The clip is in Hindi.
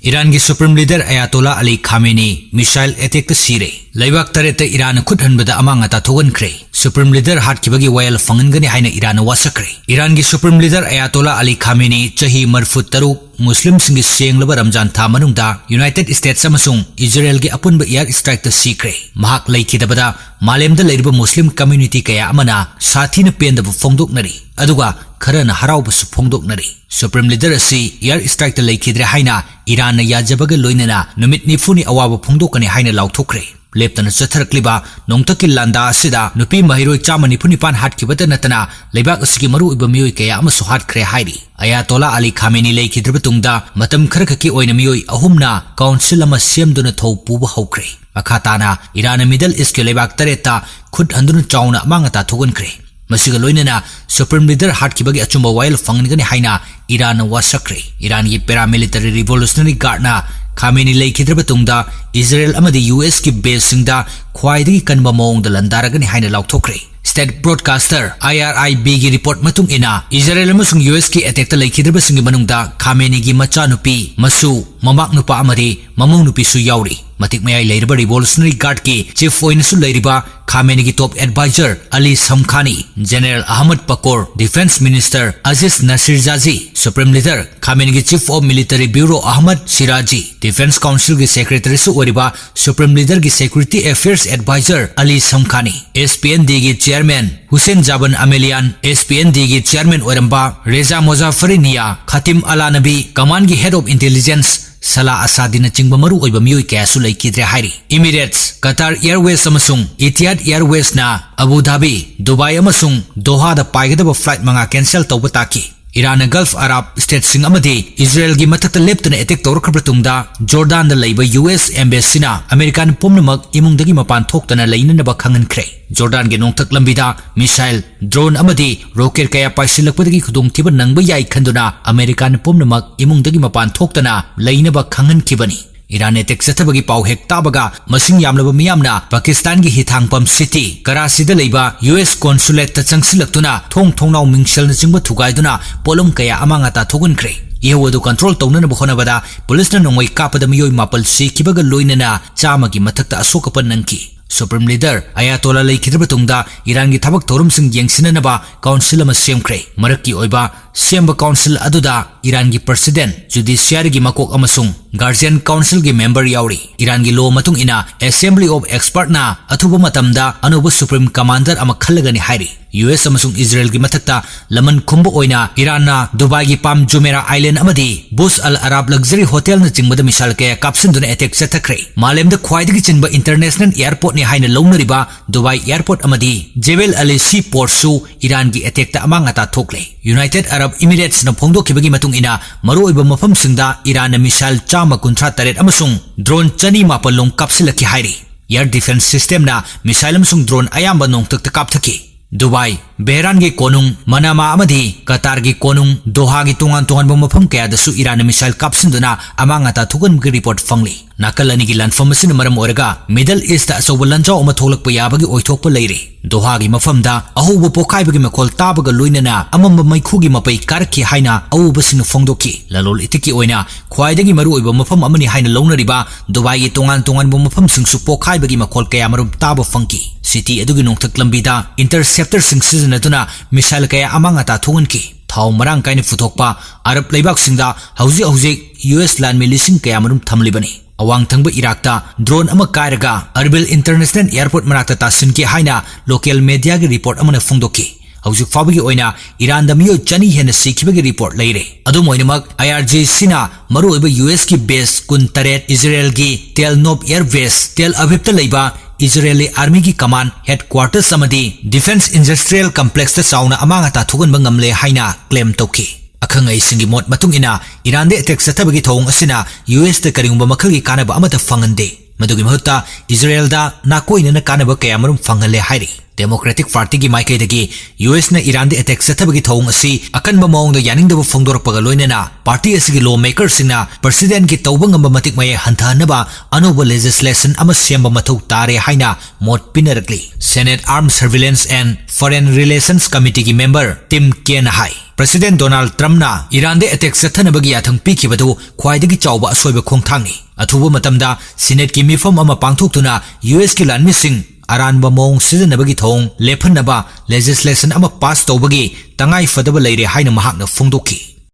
ईरान की supreme leader Ayatollah Ali Khamenei missile attack सिरे लेबाक तरेत ईरान खुद हनबदा अमांग अता थोगनख्रे सुप्रीम लीडर हाटखिबगी वायल फंगनगनी हाइना ईरान वासख्रे ईरान की supreme leader Ayatollah Ali Khamenei चही मरफुत तरुक मुस्लिम सिंगी सेंगलबा रमजान था मनुंगदा यूनाइटेड स्टेट्स अमसुंग इजराइल की अपुनबा एयर स्ट्राइक सिक्रे महाक लेखिदबदा मालेमदा लेरिबा मुस्लिम कम्युनिटी कया अमना साथीन पेंदबा फोंदोकनरी अदुगा खरना हराउबसु फोंदोकनरी सुप्रीम लीडर असि एयर स्ट्राइक लेखिद्रे हाइना ईरान याजबगा लोइनना नुमित निफुनी अवाबा फोंदोकनी हाइना लाउथोक्रे लेप्तना चथरक्लिबा नोंगतकी लांदा असिदा नुपी महिरोय चामा निफुनिपान हाटखिबता नतना लेबाक असigi मरुइबा मियोय कया अमसु हाटख्रे हाइरी अयातोला अली खामेनी लेखिद्रबा तुंगदा मतम खरखकी ओइना मियोय अहुमना काउंसिल अमा सेमदुना थौ पुबा हौख्रे मखाताना ईरान मिडल ईस्ट के लेबाक तरेता खुद हंदुना चाउना अमांगता थोगनख्रे मसिगा लोइनना सुप्रीम लीडर हाटखिबगी अचुंबा वायल फंगनगनी हाइना ईरान वासख्रे ईरान की पैरामिलिटरी रिवोल्यूशनरी गार्डना खामेनी लेखिद्रबा तुंगदा इजराइल अमदी यूएस की बेस सिंगदा ख्वाइदगी कनबा मौंगदा लंदारगनी हाइना लाउथोक्रे स्टेट ब्रॉडकास्टर IRIB की रिपोर्ट मतुंग इना इजराइल अमसुंग यूएस की अटैक लेखिद्रबा सिंगी मनुंगदा खामेनी की मचा नुपी मसु ममाक नुपा अमदी ममौ नुपी सु याउरी मतिक मयाई लेरिबा रिवोल्यूशनरी गार्ड की चीफ ओइनसु लेरिबा खामेनी की top adviser Ali Shamkhani general Ahmad Pakpour defence minister Aziz Nasirzadeh supreme leader Khamenei की chief of military bureau Ahmad Shirazi defence council की सेक्रेटरी सु ओरिबा सुप्रीम लीडर की security affairs adviser Ali Shamkhani SPND की chairman Hussain Jabal Amelian SPND की चेयरमैन ओरंबा रेजा मोजाफरिनिया खतिम अला नबी कमान की हेड ऑफ इंटेलिजेंस सला असादिन चिंगबा मरु ओइबा मियोय कयासु लेखिद्रे हाइरी इमिरेट्स कतार एयरवेज अमसुंग इतिहाद एयरवेज ना अबू धाबी दुबई अमसुंग दोहा दा पाइगदबा फ्लाइट मंगा कैंसल तौबा ताकी ईरान गल्फ अरब स्टेट सिंग अमदी इजराइल की मथक्ता लेप्तना अटैक तौरखबा तुंगदा जोर्डान दा लेबा US एम्बेसीना अमेरिकन पुमनमक इमुंगदगी मपान थोक्तना लेननबा खंगनख्रे जोर्डान के नोंगथक लंबिदा मिसाइल ड्रोन अमदी रॉकेट कया पाइसिलकपदगी खुदोंथिबा नंगबा याई खंदुना अमेरिकन पुमनमक इमुंगदगी मपान थोक्तना लेनबा खंगनखिबनी ईरान अटैक चथबगी पाउ हेक ताबगा मसिंग यामलबा मियामना पाकिस्तान की हिथांगपम सिटी कराची लेबा US कॉन्सुलेट चंगसिलक्तुना थोंग थोंगनाव मिंगसेल चिंगबा थुगाइदुना पोलम कया अमांगाता थोगनख्रे इहवदु कंट्रोल तौननबा होनबदा पुलिसना नोंगै कापदा मियोय मापल सिखिबगा लोइनना चामगी मथक्ता अशोकपन नंकी सुप्रीम लीडर अयातोला लेखिद्रबा तुंगदा ईरान की थबक थौरमसिंग येंगसिननबा काउंसिल अमा सेमख्रे मरक्की ओइबा सेमबा काउंसिल अदुदा ईरान की प्रेसिडेंट जुडिशियरी की मकोक अमसुंग गार्जियन काउंसिल की मेंबर याउरी ईरान की लॉ मतुंग इना असेंबली ऑफ एक्सपर्ट ना अथुबा मतमदा अनोबा सुप्रीम कमांडर अमा खल्लगनी हाइरी US अमसुंग इजराइल की मथक्ता लमन खुंबा ओइना ईरान ना दुबई की पाम जुमेरा आइलैंड अमदी बुस अल अरब लग्जरी होटल न चिंगबदा मिसाल के कापसिनदुना अटैक चथख्रे मालेमदा ख्वाइदगी चिनबा इंटरनेशनल एयरपोर्ट ने हाइना लौनरिबा दुबई एयरपोर्ट अमदी जेबेल अली सी पोर्ट सु ईरान की अटैक ता अमांगता थोकले यूनाइटेड अरब इमिरेट्स न फोंदोखिबगी मतुंग इना मरुओइबा मफम सिंगदा ईरान मिसाइल चामा कुंथ्रा तरेट अमसुंग ड्रोन चनी मापल लोंग कापसिलकी हाइरी एयर डिफेंस सिस्टम ना मिसाइल अमसुंग ड्रोन अयाम्बा नोंगतक कापथकी दुबई बहरान की कोनुंग मनामा अमदी कतार की कोनुंग दोहा की तोंगान तोंगानबा मफम कयादसु ईरान मिसाइल कापसिनदुना अमांगाता थुगनबगी रिपोर्ट फंगली नाकल अनी की लानफम असिन मरम ओरगा मिडल ईस्ट अचौबा लंजाव अमा थोलकपा याबगी ओइथोकपा लेरे दोहा की मफमदा अहुबा पोखाइबगी मखोल ताबगा लोइनना अमम मैखुगी मपै कारखि हाइना अउबसिन फोंदोखि ललोल इतिकी ओइना ख्वाइदगी मरु ओइबा मफम अमनी हाइना लौनरिबा दुबई की तोंगान तोंगानबा मफम सिंगसु पोखाइबगी मखोल कया मरुम ताबा फंकी सिटी अदुगी नोंगथक लंबिदा इंटरसेप्टर सिंग सिजनदुना मिसाइल कया अमांगाता थोगनकी थाव मरांग काइने फुथोकपा अरब लेबाक सिंगदा हौजी हौजी US लैंड में लिसिंग कया मरुम थमलिबनी अवांग थंगबा इराकता ड्रोन अमा कायरगा अरबिल इंटरनेशनल एयरपोर्ट मनाक्ता तासिनके हाइना लोकल मीडिया की रिपोर्ट अमना फोंदोकी हौजिक फाबगी ओइना ईरान दा मियो चनी हेन सिखिबगी रिपोर्ट लेरे अदुम ओइनमक IRGC ना मरुओइबा US की बेस कुन तरेट इजराइल की Tel Nof airbase Tel Aviv ता लेबा इजरायली आर्मी की कमान हेडक्वार्टर्स अमदी डिफेंस इंडस्ट्रियल कॉम्प्लेक्स ता चाउना अमांगाता थुगनबा ngamle हाइना क्लेम तौखि अखंगै सिंगी मोट मतुंग इना ईरान दे अटैक चथबगी थौंग असिना US ता करिंगबा मखलगी कानबा अमता फंगनदे मदुगी महत्ता इजरायल दा नाकोइनना कानबा कयामरुम फंगले हाइरी Democratic Party ki Michael dagi US na Iran de attack satabagi thong asi akan ba maong da yaning da phongdor paga loinena party asigi lawmaker singna president ki tawbang amba matik maye hantana ba anoba legislation ama semba mathau tare haina mot pinarakli. Senate Armed Surveillance and Foreign Relations Committee ki member Tim Kaine hai President Donald Trump na Iran de attack sathanabagi yathang pikibadu khwaidagi chawba asoiba khongthangni athuba matamda Senate ki mifam ama pangthoktuna US ki lanmising Aran ba mong sijanabagi thong lephanaba legislation ama pass tawbagi tangai fadaba leire haina mahakna phongdoki.